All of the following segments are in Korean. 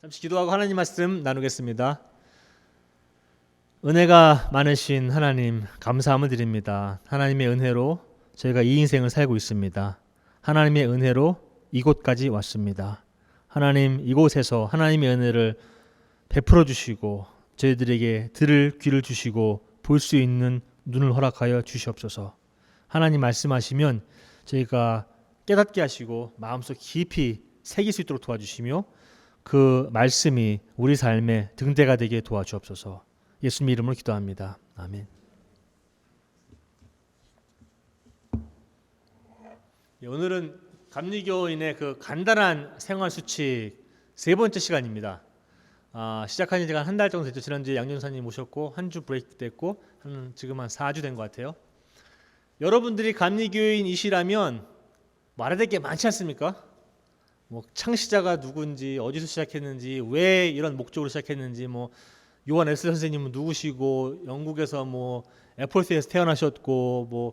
잠시 기도하고 하나님 말씀 나누겠습니다. 은혜가 많으신 하나님 감사함을 드립니다. 하나님의 은혜로 저희가 이 인생을 살고 있습니다. 하나님의 은혜로 이곳까지 왔습니다. 하나님 이곳에서 하나님의 은혜를 베풀어 주시고 저희들에게 들을 귀를 주시고 볼 수 있는 눈을 허락하여 주시옵소서. 하나님 말씀하시면 저희가 깨닫게 하시고 마음속 깊이 새길 수 있도록 도와주시며 그 말씀이 우리 삶의 등대가 되게 도와주옵소서. 예수님 이름으로 기도합니다. 아멘. 오늘은 감리교인의 그 간단한 생활 수칙 세 번째 시간입니다. 시작한 지가 한 달 정도 됐죠. 지난주에 양전사님 모셨고 한 주 브레이크 됐고 지금 한 4주 된 것 같아요. 여러분들이 감리교인이시라면 말해야 될 게 많지 않습니까? 뭐 창시자가 누군지, 어디서 시작했는지, 왜 이런 목적으로 시작했는지, 뭐 요한 에스 선생님은 누구시고, 영국에서 뭐 애플스에서 태어나셨고, 뭐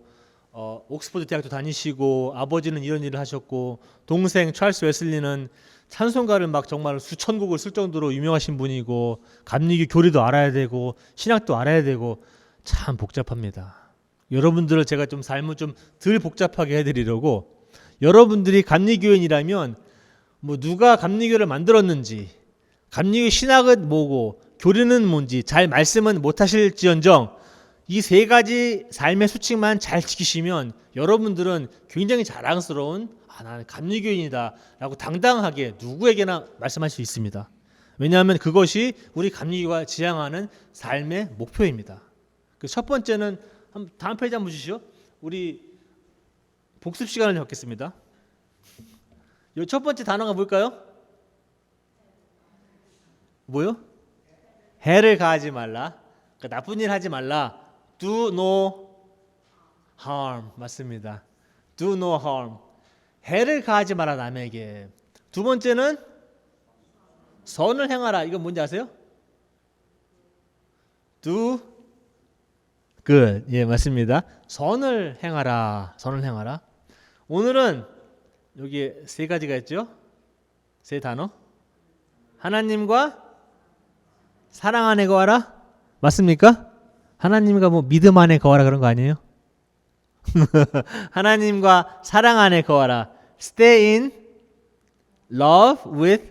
옥스퍼드 대학도 다니시고, 아버지는 이런 일을 하셨고, 동생 찰스 웨슬리는 찬송가를 막 정말 수천 곡을 쓸 정도로 유명하신 분이고, 감리교 교리도 알아야 되고, 신학도 알아야 되고, 참 복잡합니다. 여러분들을 제가 좀 삶을 좀 덜 복잡하게 해드리려고, 여러분들이 감리교인이라면 뭐 누가 감리교를 만들었는지, 감리교 신학은 뭐고, 교리는 뭔지 잘 말씀은 못하실지언정 이 세 가지 삶의 수칙만 잘 지키시면 여러분들은 굉장히 자랑스러운 나는 감리교인이다 라고 당당하게 누구에게나 말씀할 수 있습니다. 왜냐하면 그것이 우리 감리교가 지향하는 삶의 목표입니다. 그 첫 번째는 다음 페이지 한번 보시죠. 우리 복습 시간을 갖겠습니다. 이 첫 번째 단어가 뭘까요? 뭐요? 해를 가하지 말라. 그러니까 나쁜 일 하지 말라. Do no harm. 맞습니다. Do no harm. 해를 가하지 마라 남에게. 두 번째는 선을 행하라. 이건 뭔지 아세요? Do good. 예, 맞습니다. 선을 행하라. 선을 행하라. 오늘은 여기 세 가지가 있죠. 세 단어. 하나님과 사랑 안에 거하라. 맞습니까? 하나님과 뭐 믿음 안에 거하라 그런 거 아니에요? 하나님과 사랑 안에 거하라. Stay in love with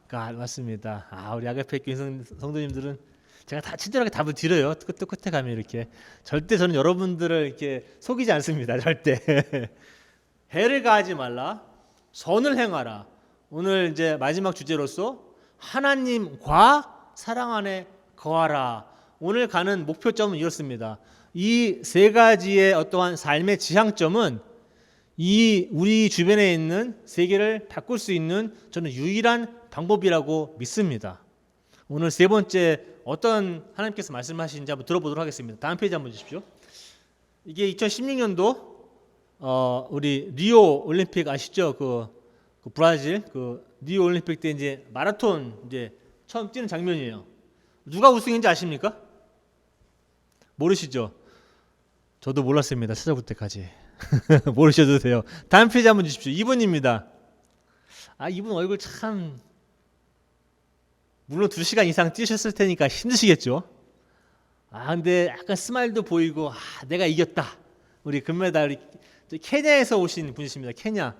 God. 맞습니다. 우리 아가페 교회 성도님들은 제가 다 친절하게 답을 드려요. 끝에 가면 이렇게. 절대 저는 여러분들을 이렇게 속이지 않습니다. 절대. 해를 가하지 말라. 선을 행하라. 오늘 이제 마지막 주제로서 하나님과 사랑 안에 거하라. 오늘 가는 목표점은 이렇습니다. 이 세 가지의 어떠한 삶의 지향점은 이 우리 주변에 있는 세계를 바꿀 수 있는 저는 유일한 방법이라고 믿습니다. 오늘 세 번째 어떤 하나님께서 말씀하시는지 한번 들어보도록 하겠습니다. 다음 페이지 한번 주십시오. 이게 2016년도 우리 리오 올림픽 아시죠? 그 브라질 그 리오 올림픽 때 이제 마라톤 이제 처음 뛰는 장면이에요. 누가 우승인지 아십니까? 모르시죠? 저도 몰랐습니다. 찾아볼 때까지. 모르셔도 돼요. 다음 페이지 한번 주십시오. 이분입니다. 이분 얼굴 참 물론 2시간 이상 뛰셨을 테니까 힘드시겠죠? 근데 약간 스마일도 보이고 내가 이겼다. 우리 금메달 우리 케냐에서 오신 분이십니다. 케냐.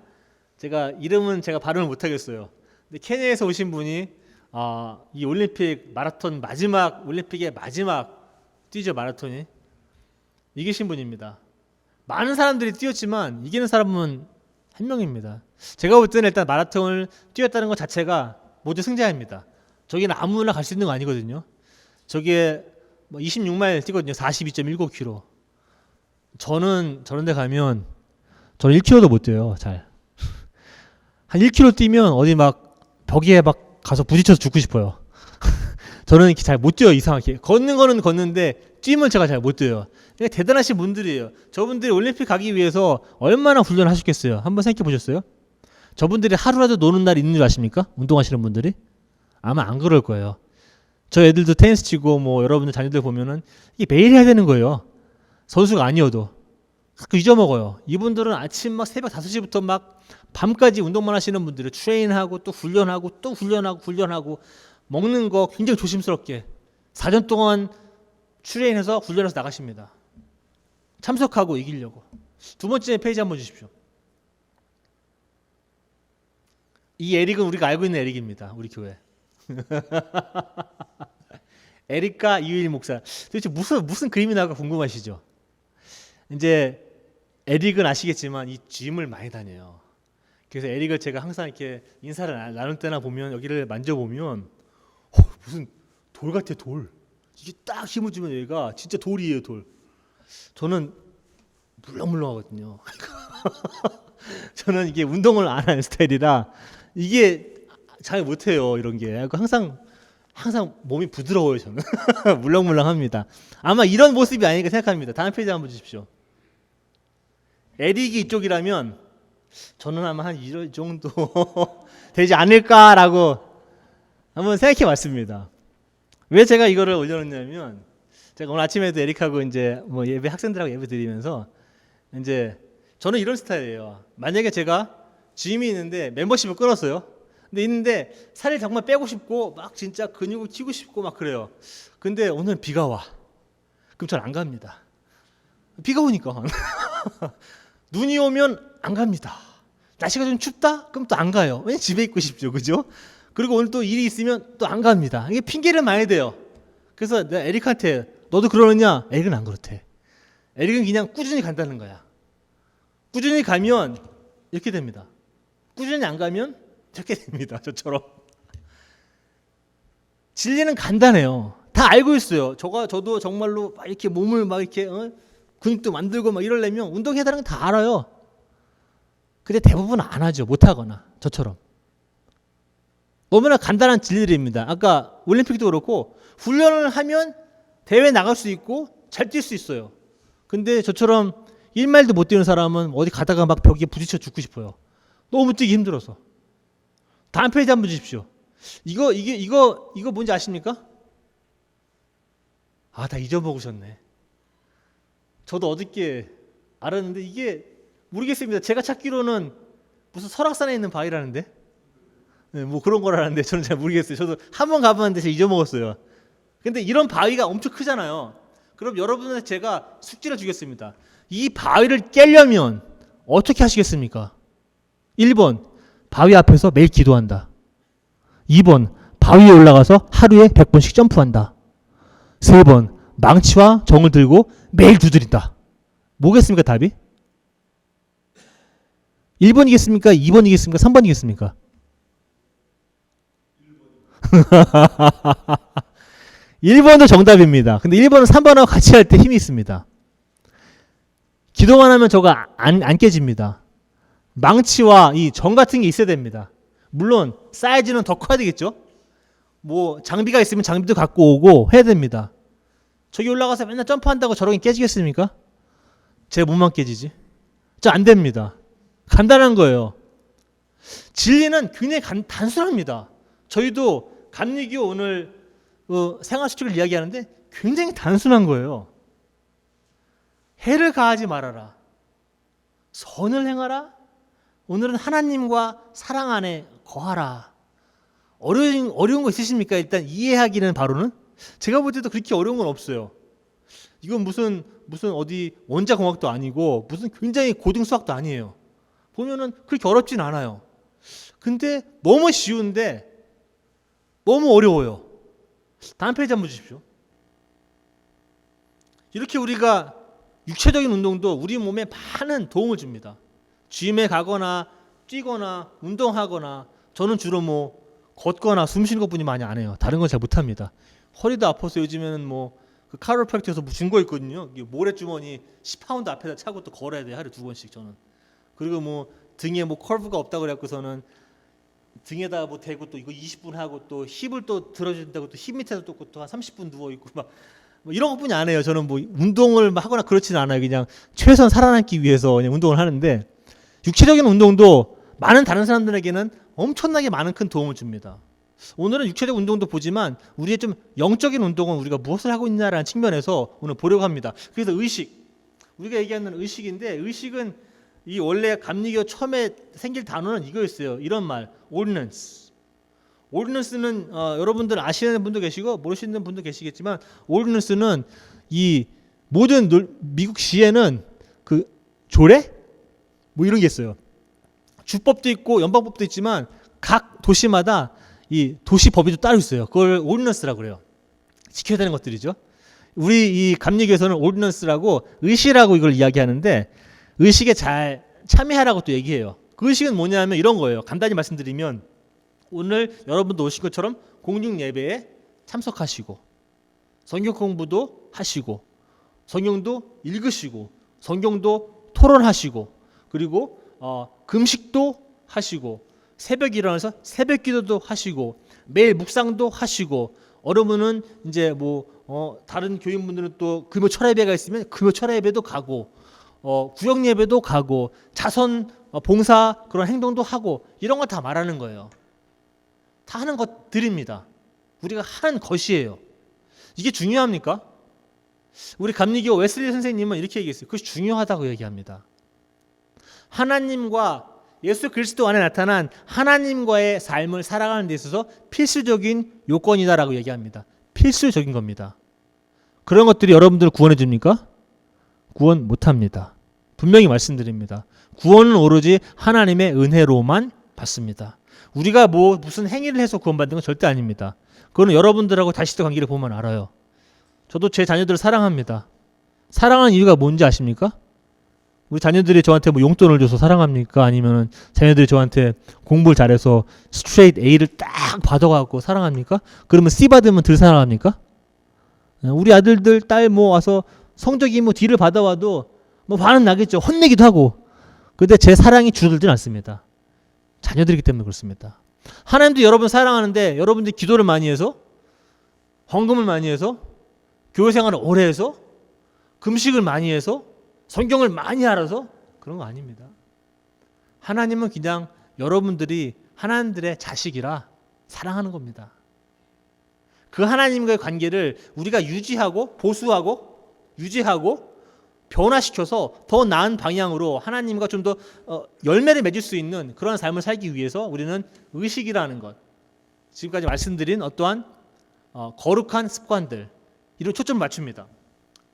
제가 이름은 제가 발음을 못하겠어요. 근데 케냐에서 오신 분이 이 올림픽 마라톤 마지막 올림픽의 마지막 뛰죠. 마라톤이 이기신 분입니다. 많은 사람들이 뛰었지만 이기는 사람은 한 명입니다. 제가 볼 때는 일단 마라톤을 뛰었다는 것 자체가 모두 승자입니다. 저기는 아무나 갈 수 있는 거 아니거든요. 저기에 26마일 뛰거든요. 42.19km. 저는 저런 데 가면 저는 1km도 못 뛰어요. 잘. 한 1km 뛰면 어디 막 벽에 막 가서 부딪혀서 죽고 싶어요. 저는 이렇게 잘 못 뛰어요. 이상하게. 걷는 거는 걷는데 뛰면 제가 잘 못 뛰어요. 그러니까 대단하신 분들이에요. 저분들이 올림픽 가기 위해서 얼마나 훈련을 하셨겠어요. 한번 생각해 보셨어요? 저분들이 하루라도 노는 날이 있는 줄 아십니까? 운동하시는 분들이? 아마 안 그럴 거예요. 저 애들도 테니스 치고 뭐 여러분들 자녀들 보면은 이게 매일 해야 되는 거예요. 선수가 아니어도. 자꾸 잊어먹어요. 이분들은 아침 막 새벽 5시부터 막 밤까지 운동만 하시는 분들이 트레인하고 또 훈련하고 또 훈련하고 먹는 거 굉장히 조심스럽게 4년 동안 트레인해서 훈련해서 나가십니다. 참석하고 이기려고. 두 번째 페이지 한번 주십시오. 이 에릭은 우리가 알고 있는 에릭입니다. 우리 교회. 에릭과 이유일 목사. 도대체 무슨 그림이 나올까 궁금하시죠? 이제 에릭은 아시겠지만 이 짐을 많이 다녀요. 그래서 에릭을 제가 항상 이렇게 인사를 나눌 때나 보면 여기를 만져보면 무슨 돌 같아, 돌. 이게 딱 힘을 주면 얘가 진짜 돌이에요, 돌. 저는 물렁물렁하거든요. 저는 이게 운동을 안 하는 스타일이라 이게 잘 못해요, 이런 게. 항상 몸이 부드러워요, 저는. 물렁물렁합니다. 아마 이런 모습이 아닐까 생각합니다. 다음 페이지 한번 주십시오. 에릭이 이쪽이라면 저는 아마 한 이 정도 되지 않을까라고 한번 생각해 봤습니다. 왜 제가 이거를 올려놓냐면 제가 오늘 아침에도 에릭하고 이제 뭐 예배 학생들하고 예배 드리면서 이제 저는 이런 스타일이에요. 만약에 제가 짐이 있는데 멤버십을 끊었어요. 근데 있는데 살을 정말 빼고 싶고 막 진짜 근육을 키우고 싶고 막 그래요. 근데 오늘 비가 와. 그럼 전 안 갑니다. 비가 오니까. 눈이 오면 안 갑니다. 날씨가 좀 춥다? 그럼 또 안 가요. 왜냐면 집에 있고 싶죠. 그죠? 그리고 오늘 또 일이 있으면 또 안 갑니다. 이게 핑계를 많이 대요. 그래서 내가 에릭한테 너도 그러느냐? 에릭은 안 그렇대. 에릭은 그냥 꾸준히 간다는 거야. 꾸준히 가면 이렇게 됩니다. 꾸준히 안 가면 저렇게 됩니다. 저처럼. 진리는 간단해요. 다 알고 있어요. 저도 정말로 막 이렇게 몸을 막 이렇게 근육도 만들고 막 이러려면 운동해야 되는 건 다 알아요. 근데 대부분 안 하죠. 못 하거나 저처럼. 너무나 간단한 진리들입니다. 아까 올림픽도 그렇고 훈련을 하면 대회 나갈 수 있고 잘 뛸 수 있어요. 근데 저처럼 1마일도 못 뛰는 사람은 어디 가다가 막 벽에 부딪혀 죽고 싶어요. 너무 뛰기 힘들어서. 다음 페이지 한번 주십시오. 이거 뭔지 아십니까? 아, 다 잊어먹으셨네. 저도 어저께 알았는데 이게 모르겠습니다. 제가 찾기로는 무슨 설악산에 있는 바위라는데, 네, 뭐 그런 거라는데 저는 잘 모르겠어요. 저도 한번 가봤는데 제가 잊어먹었어요. 근데 이런 바위가 엄청 크잖아요. 그럼 여러분한테 제가 숙제를 주겠습니다. 이 바위를 깨려면 어떻게 하시겠습니까? 1번, 바위 앞에서 매일 기도한다. 2번, 바위에 올라가서 하루에 100번씩 점프한다. 3번, 망치와 정을 들고 매일 두드린다. 뭐겠습니까, 답이? 1번이겠습니까? 2번이겠습니까? 3번이겠습니까? 1번도 정답입니다. 근데 1번은 3번하고 같이 할 때 힘이 있습니다. 기도만 하면 저거 안 깨집니다. 망치와 이 정 같은 게 있어야 됩니다. 물론 사이즈는 더 커야 되겠죠. 뭐 장비가 있으면 장비도 갖고 오고 해야 됩니다. 저기 올라가서 맨날 점프한다고 저렇게 깨지겠습니까? 제 몸만 깨지지. 저 안 됩니다. 간단한 거예요. 진리는 굉장히 단순합니다. 저희도 감리교 오늘 생활수칙을 이야기하는데 굉장히 단순한 거예요. 해를 가하지 말아라. 선을 행하라. 오늘은 하나님과 사랑 안에 거하라. 어려운 거 있으십니까? 일단 이해하기는 바로는 제가 볼 때도 그렇게 어려운 건 없어요. 이건 무슨 어디 원자공학도 아니고 무슨 굉장히 고등 수학도 아니에요. 보면은 그렇게 어렵진 않아요. 근데 너무 쉬운데 너무 어려워요. 다음 페이지 한번 주십시오. 이렇게 우리가 육체적인 운동도 우리 몸에 많은 도움을 줍니다. 짐에 가거나 뛰거나 운동하거나 저는 주로 뭐 걷거나 숨 쉬는 것뿐이 많이 안 해요. 다른 건 잘 못합니다. 허리도 아파서 요즘에는 그 카로프랙터에서 준 거 있거든요. 모래주머니 10파운드 앞에다 차고 또 걸어야 돼요. 하루에 2번씩 저는. 그리고 등에 커브가 없다고 그래갖고서는 등에다 대고 또 이거 20분 하고 또 힙을 또 들어준다고 또 힙 밑에다 또 한 30분 누워 있고 이런 것뿐이 안 해요. 저는 운동을 하거나 그렇지는 않아요. 그냥 최소한 살아남기 위해서 그냥 운동을 하는데 육체적인 운동도 많은 다른 사람들에게는 엄청나게 많은 큰 도움을 줍니다. 오늘은 육체적 운동도 보지만 우리의 좀 영적인 운동은 우리가 무엇을 하고 있냐라는 측면에서 오늘 보려고 합니다. 그래서 의식, 우리가 얘기하는 의식인데 의식은 이 원래 감리교 처음에 생길 단어는 이거였어요. 이런 말, ordinance. ordinance는 여러분들 아시는 분도 계시고 모르시는 분도 계시겠지만 ordinance는 이 모든 미국 시에는 그 조례 뭐 이런 게 있어요. 주법도 있고 연방법도 있지만 각 도시마다 이 도시 법이 또 따로 있어요. 그걸 ordinance라고 그래요. 지켜야 되는 것들이죠. 우리 이 감리교에서는 ordinance라고 의식이라고 이걸 이야기하는데 의식에 잘 참여하라고 또 얘기해요. 그 의식은 뭐냐면 이런 거예요. 간단히 말씀드리면 오늘 여러분도 오신 것처럼 공중 예배에 참석하시고 성경 공부도 하시고 성경도 읽으시고 성경도 토론하시고 그리고 금식도 하시고 새벽에 일어나서 새벽 기도도 하시고 매일 묵상도 하시고 어려우면은 이제 다른 교인분들은 또 금요 철야 예배가 있으면 금요 철야 예배도 가고 구역 예배도 가고 자선 봉사 그런 행동도 하고 이런 거 다 말하는 거예요. 다 하는 것들입니다. 우리가 하는 것이에요. 이게 중요합니까? 우리 감리교 웨슬리 선생님은 이렇게 얘기했어요. 그것이 중요하다고 얘기합니다. 하나님과 예수 그리스도 안에 나타난 하나님과의 삶을 살아가는 데 있어서 필수적인 요건이다라고 얘기합니다. 필수적인 겁니다. 그런 것들이 여러분들을 구원해 줍니까? 구원 못합니다. 분명히 말씀드립니다. 구원은 오로지 하나님의 은혜로만 받습니다. 우리가 무슨 행위를 해서 구원받는 건 절대 아닙니다. 그거는 여러분들하고 다시도 관계를 보면 알아요. 저도 제 자녀들을 사랑합니다. 사랑하는 이유가 뭔지 아십니까? 우리 자녀들이 저한테 용돈을 줘서 사랑합니까? 아니면 자녀들이 저한테 공부를 잘해서 스트레이트 A를 딱 받아갖고 사랑합니까? 그러면 C 받으면 덜 사랑합니까? 우리 아들들 딸 와서 성적이 D를 받아와도 화는 나겠죠. 혼내기도 하고. 근데 제 사랑이 줄어들진 않습니다. 자녀들이기 때문에 그렇습니다. 하나님도 여러분 사랑하는데 여러분들이 기도를 많이 해서 헌금을 많이 해서 교회 생활을 오래 해서 금식을 많이 해서 성경을 많이 알아서 그런 거 아닙니다. 하나님은 그냥 여러분들이 하나님들의 자식이라 사랑하는 겁니다. 그 하나님과의 관계를 우리가 유지하고 보수하고 유지하고 변화시켜서 더 나은 방향으로 하나님과 좀 더 열매를 맺을 수 있는 그런 삶을 살기 위해서 우리는 의식이라는 것, 지금까지 말씀드린 어떠한 거룩한 습관들 이런 초점을 맞춥니다.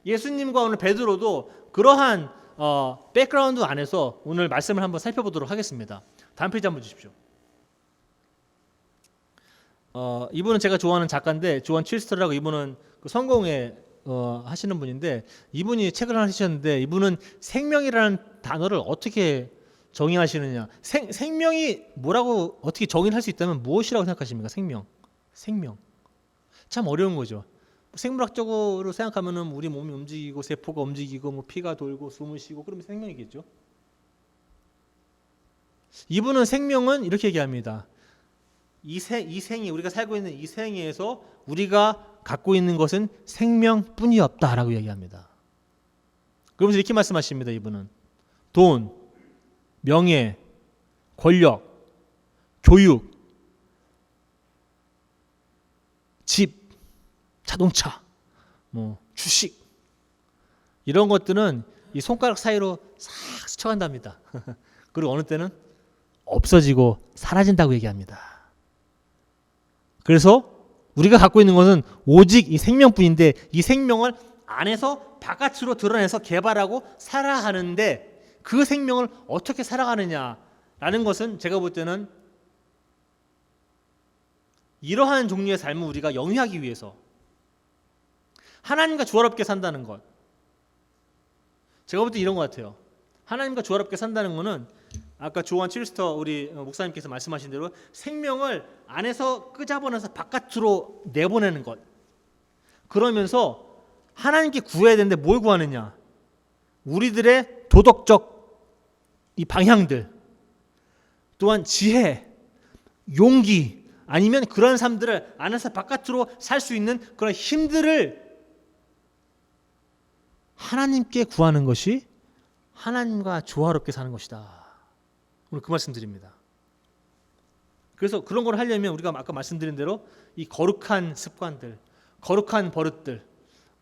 예수님과 오늘 베드로도 그러한 백그라운드 안에서 오늘 말씀을 한번 살펴보도록 하겠습니다. 다음 페이지 한번 주십시오. 이분은 제가 좋아하는 작가인데 조한 칠스터라고 이분은 그 성공회 하시는 분인데 이분이 책을 하나 쓰셨는데 이분은 생명이라는 단어를 어떻게 정의하시느냐. 생명이 뭐라고 어떻게 정의를 할 수 있다면 무엇이라고 생각하십니까? 생명. 참 어려운 거죠. 생물학적으로 생각하면은 우리 몸이 움직이고 세포가 움직이고 피가 돌고 숨을 쉬고 그러면 생명이겠죠. 이분은 생명은 이렇게 얘기합니다. 이 생이 우리가 살고 있는 이 생에서 우리가 갖고 있는 것은 생명뿐이 없다라고 얘기합니다. 그러면서 이렇게 말씀하십니다. 이분은 돈, 명예, 권력, 교육, 집, 자동차, 주식 이런 것들은 이 손가락 사이로 싹 스쳐간답니다. 그리고 어느 때는 없어지고 사라진다고 얘기합니다. 그래서 우리가 갖고 있는 것은 오직 이 생명뿐인데 이 생명을 안에서 바깥으로 드러내서 개발하고 살아야 하는데 그 생명을 어떻게 살아가느냐라는 것은 제가 볼 때는 이러한 종류의 삶을 우리가 영위하기 위해서 하나님과 조화롭게 산다는 것. 제가 볼 때 이런 것 같아요. 하나님과 조화롭게 산다는 것은 아까 조한 칠스터 우리 목사님께서 말씀하신 대로 생명을 안에서 끄잡아내서 바깥으로 내보내는 것. 그러면서 하나님께 구해야 되는데 뭘 구하느냐? 우리들의 도덕적 이 방향들, 또한 지혜, 용기, 아니면 그런 삶들을 안에서 바깥으로 살 수 있는 그런 힘들을 하나님께 구하는 것이 하나님과 조화롭게 사는 것이다. 오늘 그 말씀 드립니다. 그래서 그런 걸 하려면 우리가 아까 말씀드린 대로 이 거룩한 습관들, 거룩한 버릇들,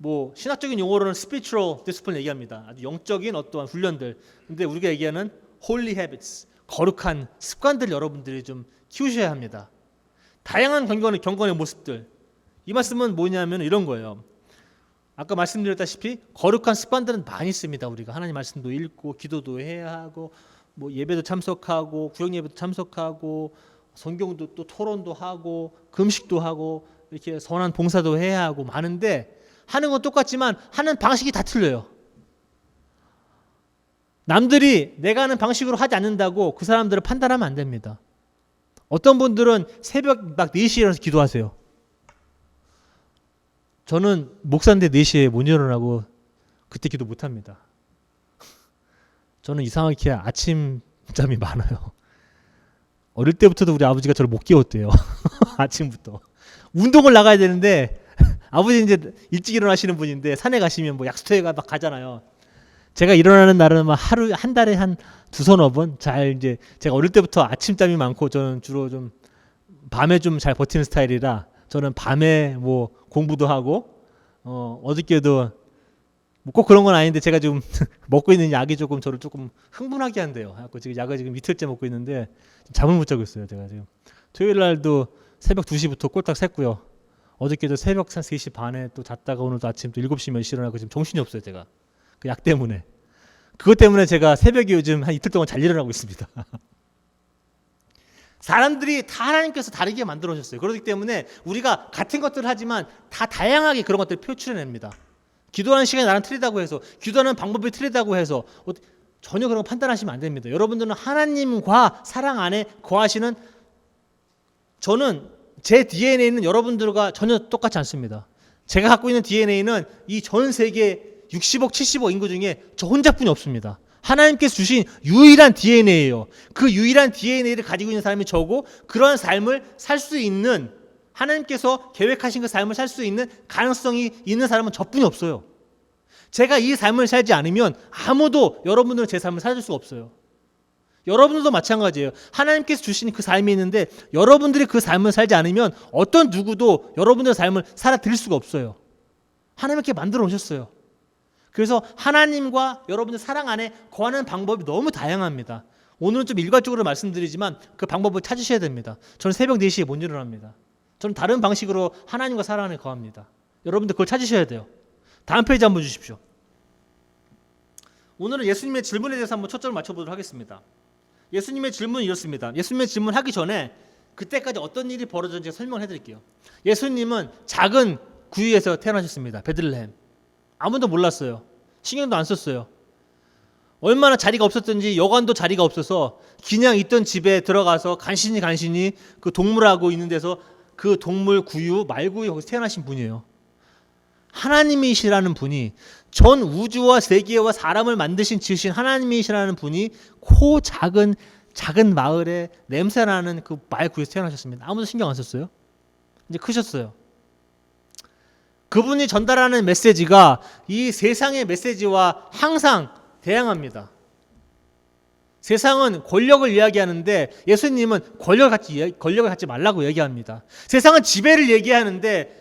뭐 신학적인 용어로는 spiritual discipline 얘기합니다. 아주 영적인 어떠한 훈련들. 근데 우리가 얘기하는 holy habits, 거룩한 습관들 여러분들이 좀 키우셔야 합니다. 다양한 경건의 모습들. 이 말씀은 뭐냐면 이런 거예요. 아까 말씀드렸다시피 거룩한 습관들은 많이 있습니다. 우리가 하나님 말씀도 읽고 기도도 해야 하고 뭐 예배도 참석하고 구역 예배도 참석하고 성경도 또 토론도 하고 금식도 하고 이렇게 선한 봉사도 해야 하고 많은데 하는 건 똑같지만 하는 방식이 다 틀려요. 남들이 내가 하는 방식으로 하지 않는다고 그 사람들을 판단하면 안 됩니다. 어떤 분들은 새벽 막 4시에 일어나서 기도하세요. 저는 목사인데 4시에 못 일어나고 그때 기도 못 합니다. 저는 이상하게 아침잠이 많아요. 어릴 때부터도 우리 아버지가 저를 못 깨웠대요. 아침부터. 운동을 나가야 되는데 아버지 이제 일찍 일어나시는 분인데 산에 가시면 뭐 약수터에 막 가잖아요. 제가 일어나는 날은 막 하루 한 달에 한 2-3번 잘 이제 제가 어릴 때부터 아침잠이 많고 저는 주로 좀 밤에 좀 잘 버티는 스타일이라 저는 밤에 뭐 공부도 하고 어저께도 뭐 꼭 그런 건 아닌데 제가 지금 먹고 있는 약이 조금 저를 조금 흥분하게 한대요. 그래서 지금 약을 지금 이틀째 먹고 있는데 잠을 못 자고 있어요. 제가 지금 토요일 날도 새벽 2시부터 꼴딱 샜고요. 어저께도 새벽 한 3시 반에 또 잤다가 오늘도 아침 또 7시 몇 시 일어나고 지금 정신이 없어요. 제가 그 약 때문에. 그것 때문에 제가 새벽에 요즘 한 이틀 동안 잘 일어나고 있습니다. 사람들이 다 하나님께서 다르게 만들어 오셨어요. 그렇기 때문에 우리가 같은 것들을 하지만 다 다양하게 그런 것들을 표출해냅니다. 기도하는 시간이 나랑 틀리다고 해서 기도하는 방법이 틀리다고 해서 전혀 그런 거 판단하시면 안 됩니다. 여러분들은 하나님과 사랑 안에 거하시는 저는 제 DNA는 여러분들과 전혀 똑같지 않습니다. 제가 갖고 있는 DNA는 이 전 세계 60억, 70억 인구 중에 저 혼자뿐이 없습니다. 하나님께서 주신 유일한 DNA예요. 그 유일한 DNA를 가지고 있는 사람이 저고 그런 삶을 살 수 있는 하나님께서 계획하신 그 삶을 살 수 있는 가능성이 있는 사람은 저뿐이 없어요. 제가 이 삶을 살지 않으면 아무도 여러분들은 제 삶을 살줄 수가 없어요. 여러분들도 마찬가지예요. 하나님께서 주신 그 삶이 있는데 여러분들이 그 삶을 살지 않으면 어떤 누구도 여러분들의 삶을 살아드릴 수가 없어요. 하나님께 만들어 오셨어요. 그래서 하나님과 여러분들 사랑 안에 거하는 방법이 너무 다양합니다. 오늘은 좀 일괄적으로 말씀드리지만 그 방법을 찾으셔야 됩니다. 저는 새벽 4시에 못 일어납니다. 저는 다른 방식으로 하나님과 사랑 안에 거합니다. 여러분들 그걸 찾으셔야 돼요. 다음 페이지 한번 주십시오. 오늘은 예수님의 질문에 대해서 한번 초점을 맞춰보도록 하겠습니다. 예수님의 질문은 이렇습니다. 예수님의 질문하기 전에 그때까지 어떤 일이 벌어졌는지 설명을 해드릴게요. 예수님은 작은 구유에서 태어나셨습니다. 베들레헴. 아무도 몰랐어요. 신경도 안 썼어요. 얼마나 자리가 없었든지 여관도 자리가 없어서 그냥 있던 집에 들어가서 간신히 그 동물하고 있는 데서 그 동물 구유, 말구유 거기서 태어나신 분이에요. 하나님이시라는 분이 전 우주와 세계와 사람을 지으신 하나님이시라는 분이 작은 마을에 냄새나는 그 말구유에서 태어나셨습니다. 아무도 신경 안 썼어요. 이제 크셨어요. 그분이 전달하는 메시지가 이 세상의 메시지와 항상 대항합니다. 세상은 권력을 이야기하는데 예수님은 권력을 갖지 말라고 얘기합니다. 세상은 지배를 얘기하는데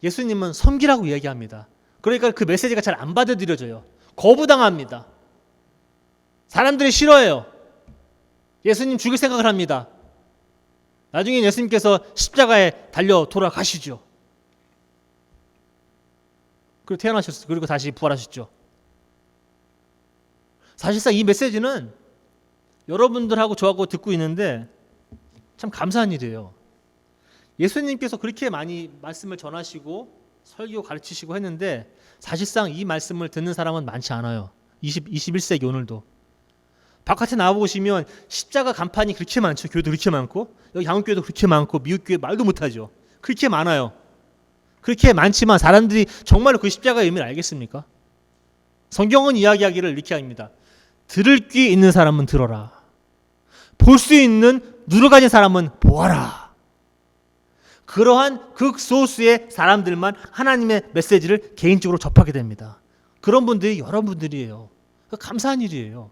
예수님은 섬기라고 얘기합니다. 그러니까 그 메시지가 잘 안 받아들여져요. 거부당합니다. 사람들이 싫어해요. 예수님 죽일 생각을 합니다. 나중에 예수님께서 십자가에 달려 돌아가시죠. 그리고 태어나셨어요. 그리고 다시 부활하셨죠. 사실상 이 메시지는 여러분들하고 저하고 듣고 있는데 참 감사한 일이에요. 예수님께서 그렇게 많이 말씀을 전하시고 설교 가르치시고 했는데 사실상 이 말씀을 듣는 사람은 많지 않아요. 21세기 오늘도. 바깥에 나와보시면 십자가 간판이 그렇게 많죠. 교회도 그렇게 많고 여기 양육교회도 그렇게 많고 미국 교회 말도 못하죠. 그렇게 많아요. 그렇게 많지만 사람들이 정말로 그 십자가의 의미를 알겠습니까? 성경은 이야기하기를 이렇게 합니다. 들을 귀 있는 사람은 들어라. 볼 수 있는 눈을 가진 사람은 보아라. 그러한 극소수의 사람들만 하나님의 메시지를 개인적으로 접하게 됩니다. 그런 분들이 여러분들이에요. 감사한 일이에요.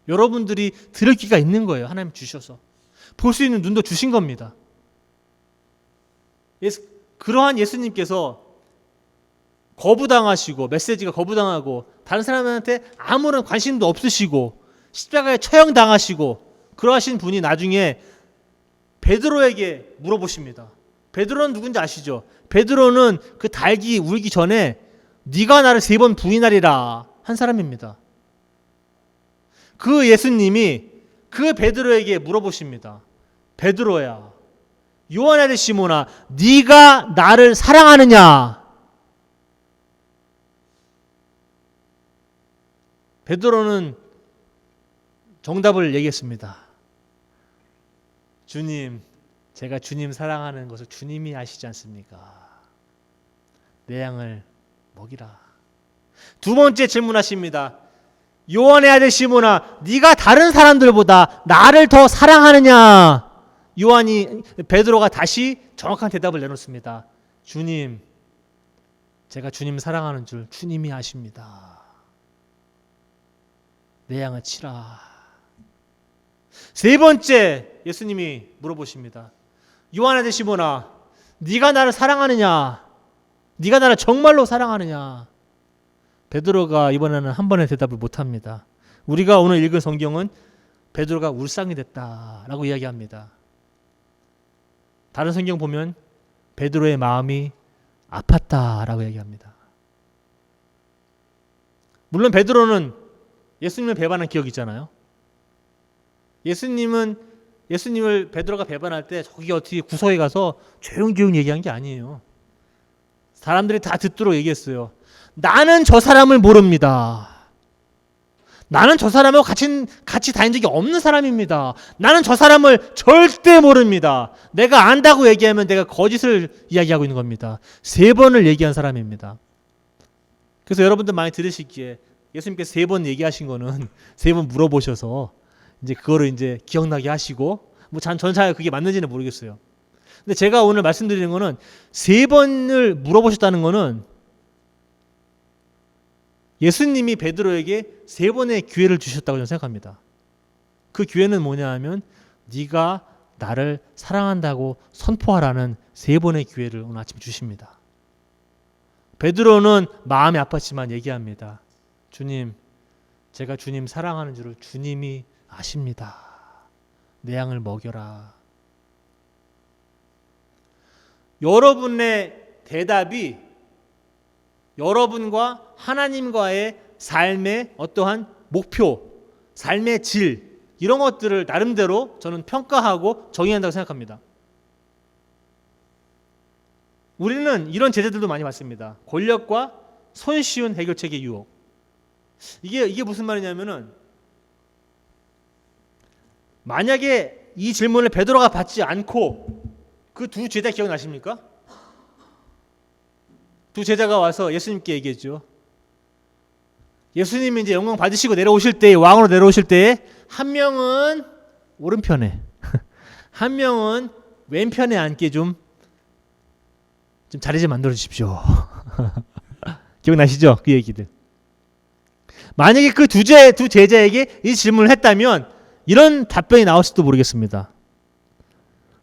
여러분들이 들을 귀가 있는 거예요. 하나님 주셔서. 볼 수 있는 눈도 주신 겁니다. 그러한 예수님께서 거부당하시고 메시지가 거부당하고 다른 사람한테 아무런 관심도 없으시고 십자가에 처형당하시고 그러하신 분이 나중에 베드로에게 물어보십니다. 베드로는 누군지 아시죠? 베드로는 그 닭이 울기 전에 네가 나를 3번 부인하리라 한 사람입니다. 그 예수님이 그 베드로에게 물어보십니다. 베드로야, 요한의 아들 시몬아, 네가 나를 사랑하느냐? 베드로는 정답을 얘기했습니다. 주님, 제가 주님 사랑하는 것을 주님이 아시지 않습니까? 내 양을 먹이라. 두 번째 질문하십니다. 요한의 아들 시몬아, 네가 다른 사람들보다 나를 더 사랑하느냐? 베드로가 다시 정확한 대답을 내놓습니다. 주님, 제가 주님 사랑하는 줄 주님이 아십니다. 내 양을 치라. 세 번째 예수님이 물어보십니다. 요한의 아들 시몬아, 네가 나를 사랑하느냐? 네가 나를 정말로 사랑하느냐? 베드로가 이번에는 한 번에 대답을 못합니다. 우리가 오늘 읽은 성경은 베드로가 울상이 됐다라고 이야기합니다. 다른 성경 보면 베드로의 마음이 아팠다라고 얘기합니다. 물론 베드로는 예수님을 배반한 기억이 있잖아요. 예수님을 베드로가 배반할 때 저기 어떻게 구석에 가서 조용조용 얘기한 게 아니에요. 사람들이 다 듣도록 얘기했어요. 나는 저 사람을 모릅니다. 나는 저 사람하고 같이 다닌 적이 없는 사람입니다. 나는 저 사람을 절대 모릅니다. 내가 안다고 얘기하면 내가 거짓을 이야기하고 있는 겁니다. 3번을 얘기한 사람입니다. 그래서 여러분들 많이 들으시기에 예수님께서 3번 얘기하신 거는 3번 물어보셔서 이제 그거를 이제 기억나게 하시고 저는 잘 그게 맞는지는 모르겠어요. 근데 제가 오늘 말씀드리는 거는 3번을 물어보셨다는 거는 예수님이 베드로에게 3번의 기회를 주셨다고 저는 생각합니다. 그 기회는 뭐냐 하면 네가 나를 사랑한다고 선포하라는 3번의 기회를 오늘 아침 주십니다. 베드로는 마음이 아팠지만 얘기합니다. 주님, 제가 주님 사랑하는 줄을 주님이 아십니다. 내 양을 먹여라. 여러분의 대답이 여러분과 하나님과의 삶의 어떠한 목표, 삶의 질 이런 것들을 나름대로 저는 평가하고 정의한다고 생각합니다. 우리는 이런 제자들도 많이 봤습니다. 권력과 손쉬운 해결책의 유혹. 이게 무슨 말이냐면은 만약에 이 질문을 베드로가 받지 않고 그 두 제자 기억나십니까? 두 제자가 와서 예수님께 얘기했죠. 예수님이 이제 영광 받으시고 내려오실 때, 왕으로 내려오실 때 한 명은 오른편에, 한 명은 왼편에 앉게 좀 자리 좀 만들어 주십시오. 기억나시죠? 그 얘기들. 만약에 그 두 제자에게 이 질문을 했다면 이런 답변이 나왔을지도 모르겠습니다.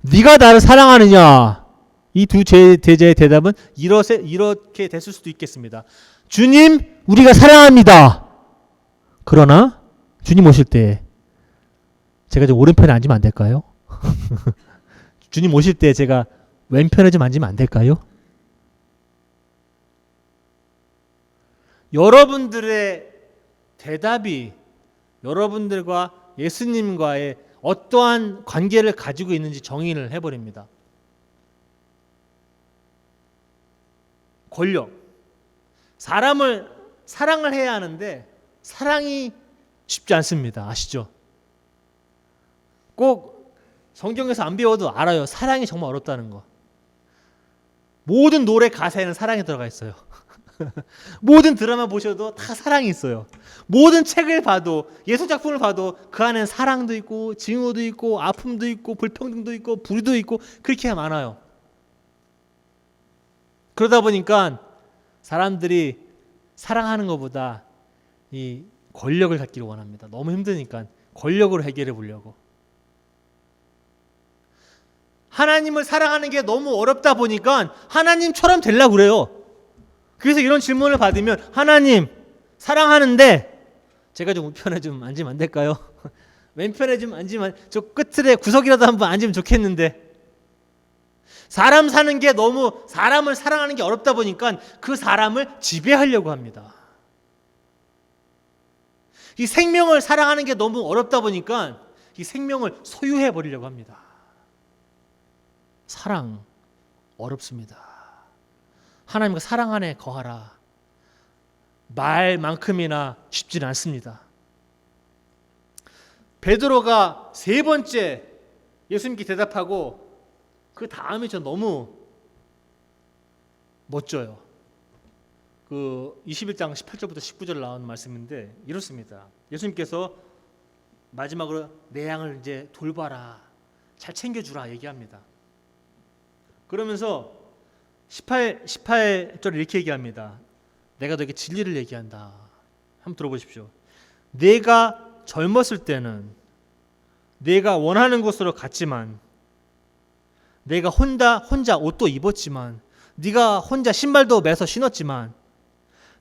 네가 나를 사랑하느냐? 이 두 제자의 대답은 이렇게 됐을 수도 있겠습니다. 주님, 우리가 사랑합니다. 그러나 주님 오실 때 제가 좀 오른편에 앉으면 안 될까요? 주님 오실 때 제가 왼편에 좀 앉으면 안 될까요? 여러분들의 대답이 여러분들과 예수님과의 어떠한 관계를 가지고 있는지 정의를 해버립니다. 권력. 사람을 사랑을 해야 하는데 사랑이 쉽지 않습니다. 아시죠? 꼭 성경에서 안 배워도 알아요. 사랑이 정말 어렵다는 거. 모든 노래 가사에는 사랑이 들어가 있어요. 모든 드라마 보셔도 다 사랑이 있어요. 모든 책을 봐도 예술작품을 봐도 그 안에는 사랑도 있고 증오도 있고 아픔도 있고 불평등도 있고 불의도 있고 그렇게 많아요. 그러다 보니까 사람들이 사랑하는 것보다 이 권력을 갖기를 원합니다. 너무 힘드니까 권력으로 해결해 보려고. 하나님을 사랑하는 게 너무 어렵다 보니까 하나님처럼 되려고 그래요. 그래서 이런 질문을 받으면 하나님 사랑하는데 제가 좀 우편에 좀 앉으면 안 될까요? 왼편에 좀 앉으면 저 끝에 구석이라도 한번 앉으면 좋겠는데 사람 사는 게 너무 사람을 사랑하는 게 어렵다 보니까 그 사람을 지배하려고 합니다. 이 생명을 사랑하는 게 너무 어렵다 보니까 이 생명을 소유해 버리려고 합니다. 사랑 어렵습니다. 하나님과 사랑 안에 거하라. 말만큼이나 쉽지는 않습니다. 베드로가 세 번째 예수님께 대답하고 그 다음이 저 너무 멋져요. 그 21장 18절부터 19절 나오는 말씀인데 이렇습니다. 예수님께서 마지막으로 내 양을 이제 돌봐라, 잘 챙겨주라 얘기합니다. 그러면서 18절에 이렇게 얘기합니다. 내가 너에게 진리를 얘기한다. 한번 들어보십시오. 내가 젊었을 때는 내가 원하는 곳으로 갔지만 내가 혼자 옷도 입었지만 네가 혼자 신발도 매서 신었지만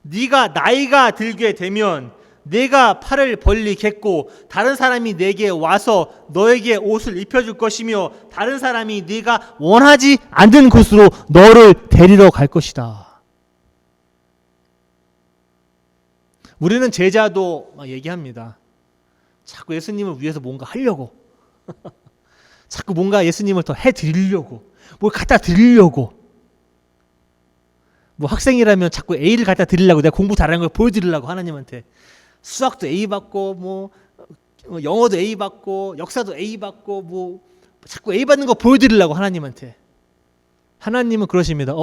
네가 나이가 들게 되면 내가 팔을 벌리겠고 다른 사람이 내게 와서 너에게 옷을 입혀줄 것이며 다른 사람이 네가 원하지 않는 곳으로 너를 데리러 갈 것이다. 우리는 제자도 막 얘기합니다. 자꾸 예수님을 위해서 뭔가 하려고 자꾸 뭔가 예수님을 더 해드리려고 뭘 갖다 드리려고 뭐 학생이라면 자꾸 A를 갖다 드리려고 내가 공부 잘하는 걸 보여드리려고 하나님한테 수학도 A 받고 뭐 영어도 A 받고 역사도 A 받고 뭐 자꾸 A 받는 거 보여드리려고 하나님한테. 하나님은 그러십니다.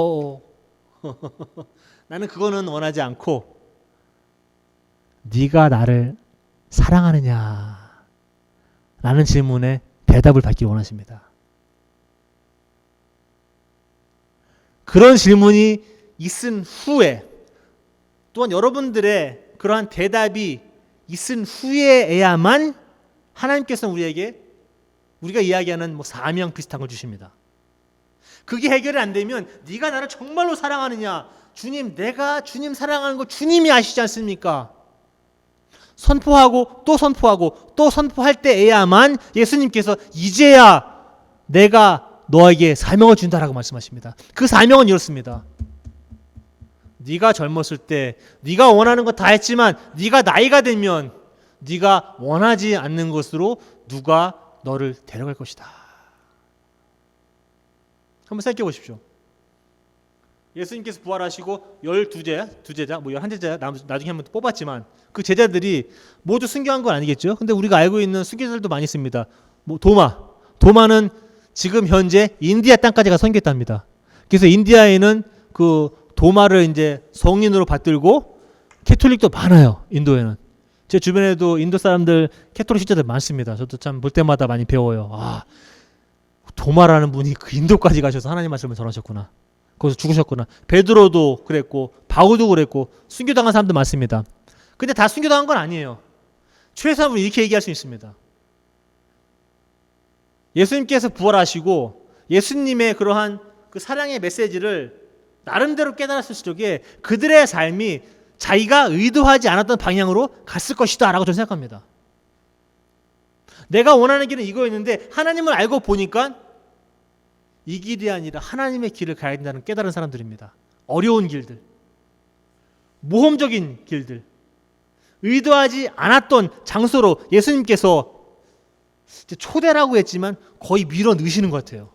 나는 그거는 원하지 않고 네가 나를 사랑하느냐 라는 질문에 대답을 받기 원하십니다. 그런 질문이 있은 후에 또한 여러분들의 그러한 대답이 있은 후에야만 하나님께서는 우리에게 우리가 이야기하는 뭐 사명 비슷한 걸 주십니다. 그게 해결이 안 되면 네가 나를 정말로 사랑하느냐 주님 내가 주님 사랑하는 거 주님이 아시지 않습니까? 선포하고 또 선포하고 또 선포할 때에야만 예수님께서 이제야 내가 너에게 사명을 준다라고 말씀하십니다. 그 사명은 이렇습니다. 네가 젊었을 때 네가 원하는 거 다 했지만 네가 나이가 되면 네가 원하지 않는 곳으로 누가 너를 데려갈 것이다. 한번 생각해 보십시오. 예수님께서 부활하시고 12제자, 뭐 11제자 나중에 한번 뽑았지만 그 제자들이 모두 순교한 건 아니겠죠? 근데 우리가 알고 있는 순교자들도 많이 있습니다. 뭐 도마는 지금 현재 인디아 땅까지 가 선교했답니다. 그래서 인디아에는 그 도마를 이제 성인으로 받들고 캐톨릭도 많아요. 인도에는. 제 주변에도 인도 사람들 캐톨릭 신자들 많습니다. 저도 참 볼 때마다 많이 배워요. 아, 도마라는 분이 그 인도까지 가셔서 하나님 말씀을 전하셨구나. 거기서 죽으셨구나. 베드로도 그랬고 바울도 그랬고 순교당한 사람도 많습니다. 근데 다 순교당한 건 아니에요. 최소한 이렇게 얘기할 수 있습니다. 예수님께서 부활하시고 예수님의 그러한 그 사랑의 메시지를 나름대로 깨달았을 적에 그들의 삶이 자기가 의도하지 않았던 방향으로 갔을 것이다 라고 저는 생각합니다. 내가 원하는 길은 이거였는데 하나님을 알고 보니까 이 길이 아니라 하나님의 길을 가야 된다는 깨달은 사람들입니다. 어려운 길들, 모험적인 길들, 의도하지 않았던 장소로 예수님께서 초대라고 했지만 거의 밀어 넣으시는 것 같아요.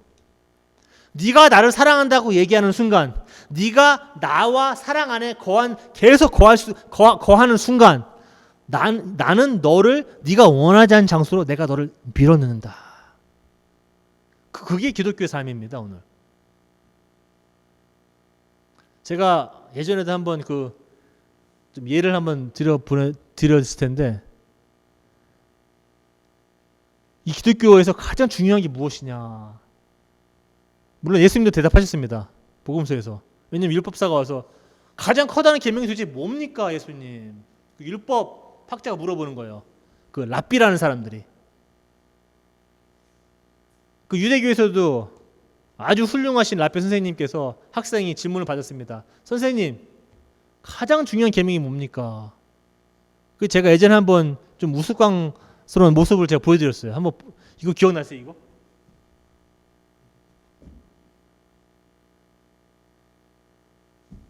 네가 나를 사랑한다고 얘기하는 순간, 네가 나와 사랑 안에 계속 거하는 순간, 나는 너를 네가 원하지 않는 장소로 내가 너를 밀어 넣는다. 그게 기독교의 삶입니다. 오늘 제가 예전에도 한번 좀 예를 한번 드렸을 텐데 이 기독교에서 가장 중요한 게 무엇이냐? 물론 예수님도 대답하셨습니다. 복음서에서. 왜냐하면 율법사가 와서 가장 커다란 계명이 도대체 뭡니까 예수님? 그 율법 학자가 물어보는 거예요. 그 랍비라는 사람들이. 그 유대교에서도 아주 훌륭하신 랍비 선생님께서 학생이 질문을 받았습니다. 선생님, 가장 중요한 계명이 뭡니까? 그 제가 예전에 한번 좀 우스꽝스러운 모습을 제가 보여드렸어요. 한번 이거 기억나세요? 이거?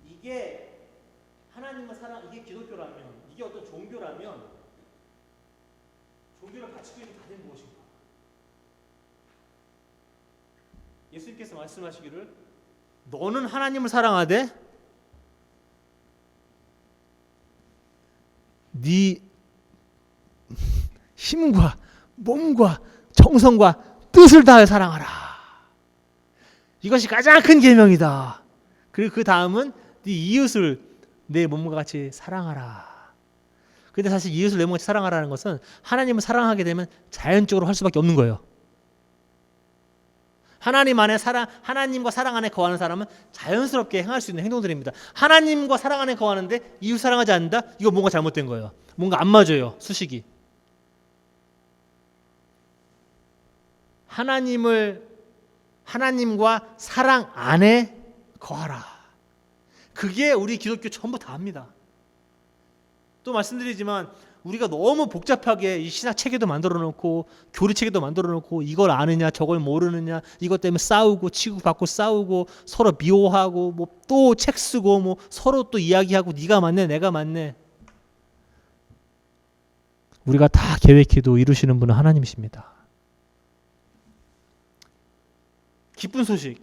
이게 하나님의 사랑, 이게 기독교라면, 이게 어떤 종교라면 종교를 바치고 있는 답은 무엇인가? 예수님께서 말씀하시기를 너는 하나님을 사랑하되 네 힘과 몸과 정성과 뜻을 다해 사랑하라. 이것이 가장 큰 계명이다. 그리고 그 다음은 네 이웃을 내 몸과 같이 사랑하라. 근데 사실 이웃을 내 몸과 같이 사랑하라는 것은 하나님을 사랑하게 되면 자연적으로 할 수밖에 없는 거예요. 하나님 안에 하나님과 사랑 안에 거하는 사람은 자연스럽게 행할 수 있는 행동들입니다. 하나님과 사랑 안에 거하는데 이웃 사랑하지 않는다? 이거 뭔가 잘못된 거예요. 뭔가 안 맞아요. 수식이. 하나님과 사랑 안에 거하라. 그게 우리 기독교 전부 다입니다. 또 말씀드리지만 우리가 너무 복잡하게 이 신학 체계도 만들어 놓고 교리 체계도 만들어 놓고 이걸 아느냐 저걸 모르느냐 이것 때문에 싸우고 치고받고 싸우고 서로 미워하고 뭐 또 책 쓰고 뭐 서로 또 이야기하고 네가 맞네 내가 맞네. 우리가 다 계획해도 이루시는 분은 하나님이십니다. 기쁜 소식.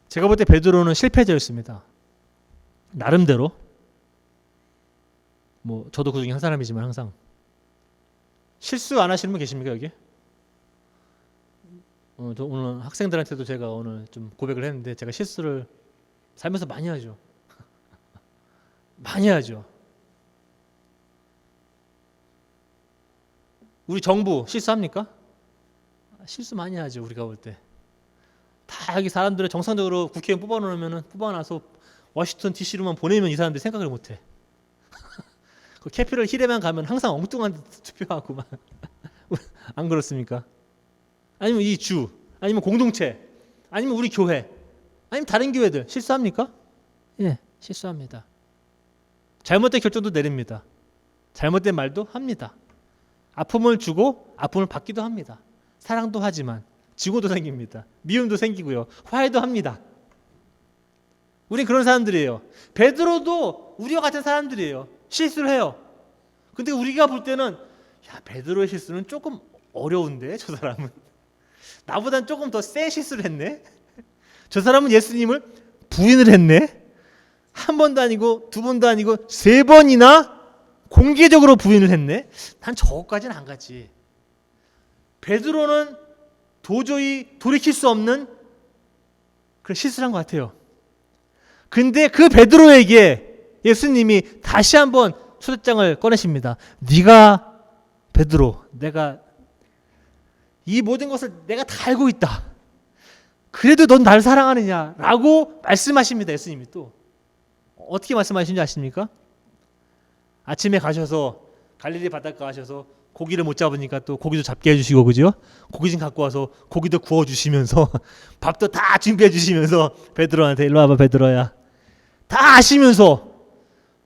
제가 볼 때 베드로는 실패자였습니다. 나름대로. 뭐 저도 그 중에 한 사람이지만 항상 실수 안 하시는 분 계십니까 여기? 저 오늘 학생들한테도 제가 오늘 좀 고백을 했는데 제가 실수를 살면서 많이 하죠. 많이 하죠. 우리 정부 실수합니까? 실수 많이 하죠. 우리가 볼 때. 다 여기 사람들을 정상적으로 국회의원 뽑아놔서 워싱턴 DC로만 보내면 이 사람들이 생각을 못해. 그 캐피럴 힐에만 가면 항상 엉뚱한 데 투표하고 막 안 그렇습니까? 아니면 이 주, 아니면 공동체, 아니면 우리 교회, 아니면 다른 교회들 실수합니까? 예, 실수합니다. 잘못된 결정도 내립니다. 잘못된 말도 합니다. 아픔을 주고 아픔을 받기도 합니다. 사랑도 하지만 증오도 생깁니다. 미움도 생기고요. 화해도 합니다. 우린 그런 사람들이에요. 베드로도 우리와 같은 사람들이에요. 실수를 해요. 근데 우리가 볼 때는 야 베드로의 실수는 조금 어려운데 저 사람은 나보단 조금 더 센 실수를 했네. 저 사람은 예수님을 부인을 했네. 한 번도 아니고 두 번도 아니고 세 번이나 공개적으로 부인을 했네. 난 저것까지는 안 갔지. 베드로는 도저히 돌이킬 수 없는 그런 실수를 한 것 같아요. 근데 그 베드로에게 예수님이 다시 한번 초대장을 꺼내십니다. 네가 베드로, 내가 이 모든 것을 내가 다 알고 있다. 그래도 넌 나를 사랑하느냐라고 말씀하십니다. 예수님이 또 어떻게 말씀하시는지 아십니까? 아침에 가셔서 갈릴리 바닷가 가셔서 고기를 못 잡으니까 또 고기도 잡게 해주시고 그죠? 고기 좀 갖고 와서 고기도 구워주시면서 밥도 다 준비해 주시면서 베드로한테 일로 와봐 베드로야 다 아시면서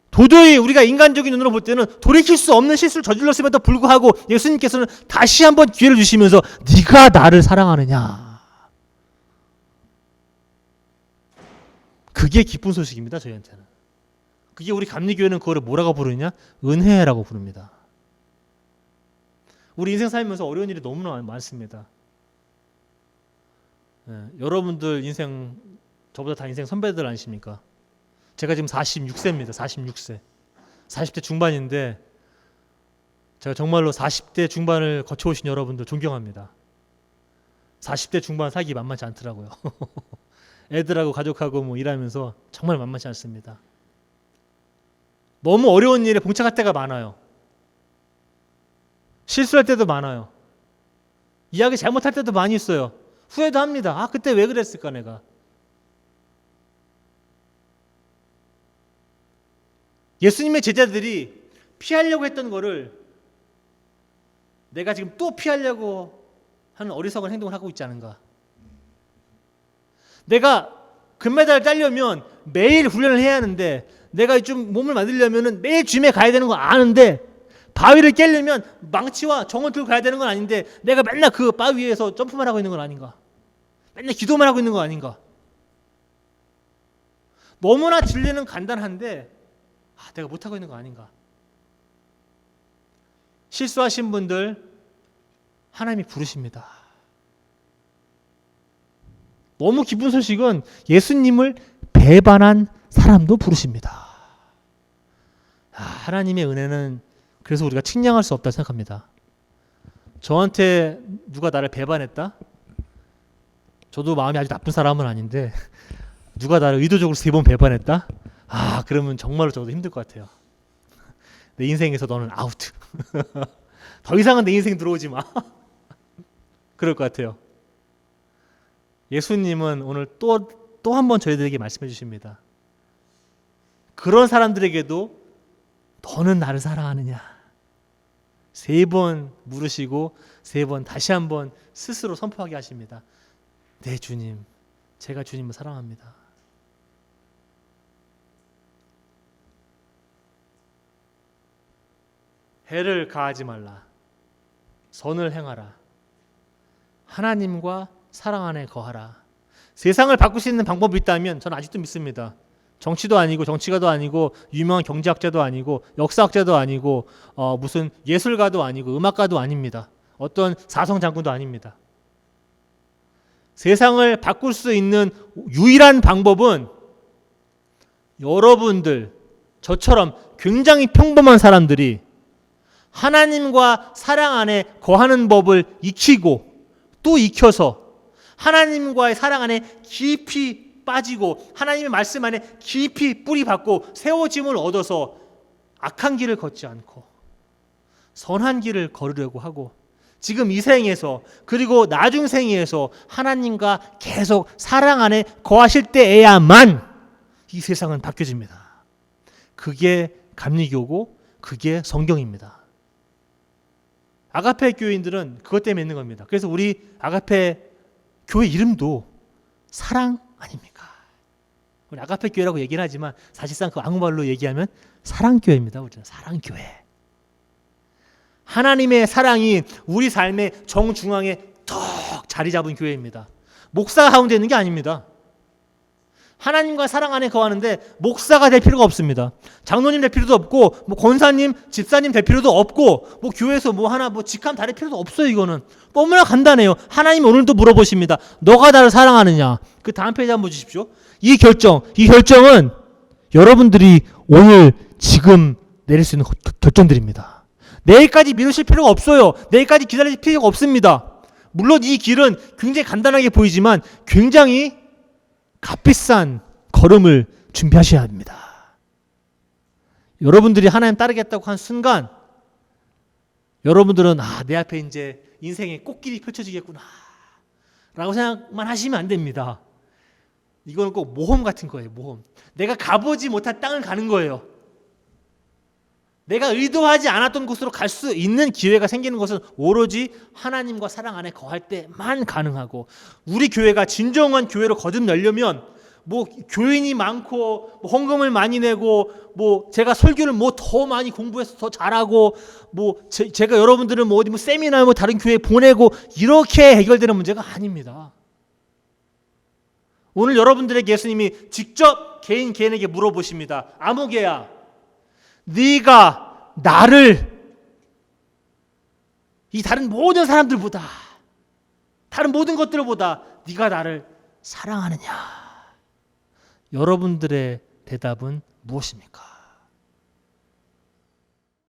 도저히 우리가 인간적인 눈으로 볼 때는 돌이킬 수 없는 실수를 저질렀음에도 불구하고 예수님께서는 다시 한번 기회를 주시면서 네가 나를 사랑하느냐. 그게 기쁜 소식입니다. 저희한테는. 그게 우리 감리교회는 그거를 뭐라고 부르냐? 은혜라고 부릅니다. 우리 인생 살면서 어려운 일이 너무나 많습니다. 여러분들 인생 저보다 다 인생 선배들 아니십니까? 제가 지금 46세입니다. 46세. 40대 중반인데 제가 정말로 40대 중반을 거쳐오신 여러분들 존경합니다. 40대 중반 살기 만만치 않더라고요. 애들하고 가족하고 뭐 일하면서 정말 만만치 않습니다. 너무 어려운 일에 봉착할 때가 많아요. 실수할 때도 많아요. 이야기 잘못할 때도 많이 있어요. 후회도 합니다. 아 그때 왜 그랬을까 내가. 예수님의 제자들이 피하려고 했던 거를 내가 지금 또 피하려고 하는 어리석은 행동을 하고 있지 않은가. 내가 금메달을 따려면 매일 훈련을 해야 하는데 내가 좀 몸을 만들려면은 매일 짐에 가야 되는 거 아는데 바위를 깨려면 망치와 정을 들고 가야 되는 건 아닌데 내가 맨날 그 바위 위에서 점프만 하고 있는 건 아닌가? 맨날 기도만 하고 있는 거 아닌가? 너무나 진리는 간단한데 내가 못하고 있는 거 아닌가? 실수하신 분들 하나님이 부르십니다. 너무 기쁜 소식은 예수님을 배반한 사람도 부르십니다. 하나님의 은혜는 그래서 우리가 측량할 수 없다 생각합니다. 저한테 누가 나를 배반했다? 저도 마음이 아주 나쁜 사람은 아닌데 누가 나를 의도적으로 3번 배반했다? 그러면 정말로 저도 힘들 것 같아요. 내 인생에서 너는 아웃. 더 이상은 내 인생 들어오지 마. 그럴 것 같아요. 예수님은 오늘 또 한 번 저희들에게 말씀해 주십니다. 그런 사람들에게도 너는 나를 사랑하느냐? 3번 물으시고 3번 다시 한번 스스로 선포하게 하십니다. 네 주님, 제가 주님을 사랑합니다. 해를 가하지 말라. 선을 행하라. 하나님과 사랑 안에 거하라. 세상을 바꿀 수 있는 방법이 있다면 저는 아직도 믿습니다. 정치도 아니고 정치가도 아니고 유명한 경제학자도 아니고 역사학자도 아니고 무슨 예술가도 아니고 음악가도 아닙니다. 어떤 사성장군도 아닙니다. 세상을 바꿀 수 있는 유일한 방법은 여러분들, 저처럼 굉장히 평범한 사람들이 하나님과 사랑 안에 거하는 법을 익히고 또 익혀서 하나님과의 사랑 안에 깊이 빠지고 하나님의 말씀 안에 깊이 뿌리박고 세워짐을 얻어서 악한 길을 걷지 않고 선한 길을 걸으려고 하고 지금 이 생에서 그리고 나중 생에서 하나님과 계속 사랑 안에 거하실 때에야만 이 세상은 바뀌어집니다. 그게 감리교고 그게 성경입니다. 아가페 교인들은 그것 때문에 있는 겁니다. 그래서 우리 아가페 교회 이름도 사랑 아닙니까? 우리 아가페 교회라고 얘기는 하지만 사실상 그 한국말로 얘기하면 사랑교회입니다. 우리는 사랑교회. 하나님의 사랑이 우리 삶의 정중앙에 턱 자리 잡은 교회입니다. 목사가 가운데 있는 게 아닙니다. 하나님과 사랑 안에 거하는데 목사가 될 필요가 없습니다. 장로님 될 필요도 없고 권사님, 집사님 될 필요도 없고 교회에서 하나 직함 다를 필요도 없어요. 이거는 너무나 간단해요. 하나님 오늘도 물어보십니다. 너가 나를 사랑하느냐? 그 다음 페이지 한번 주십시오. 이 결정은 여러분들이 오늘 지금 내릴 수 있는 결정들입니다. 내일까지 미루실 필요가 없어요. 내일까지 기다릴 필요가 없습니다. 물론 이 길은 굉장히 간단하게 보이지만 굉장히 값비싼 걸음을 준비하셔야 합니다. 여러분들이 하나님 따르겠다고 한 순간 여러분들은 내 앞에 이제 인생의 꽃길이 펼쳐지겠구나 라고 생각만 하시면 안 됩니다. 이거는 꼭 모험 같은 거예요. 모험. 내가 가보지 못한 땅을 가는 거예요. 내가 의도하지 않았던 곳으로 갈 수 있는 기회가 생기는 것은 오로지 하나님과 사랑 안에 거할 때만 가능하고 우리 교회가 진정한 교회로 거듭나려면 교인이 많고 헌금을 많이 내고 제가 설교를 더 많이 공부해서 더 잘하고 제가 여러분들을 어디 세미나 다른 교회에 보내고 이렇게 해결되는 문제가 아닙니다. 오늘 여러분들에게 예수님이 직접 개인에게 물어보십니다. 아무개야, 네가 나를 이 다른 모든 사람들보다 다른 모든 것들보다 네가 나를 사랑하느냐? 여러분들의 대답은 무엇입니까?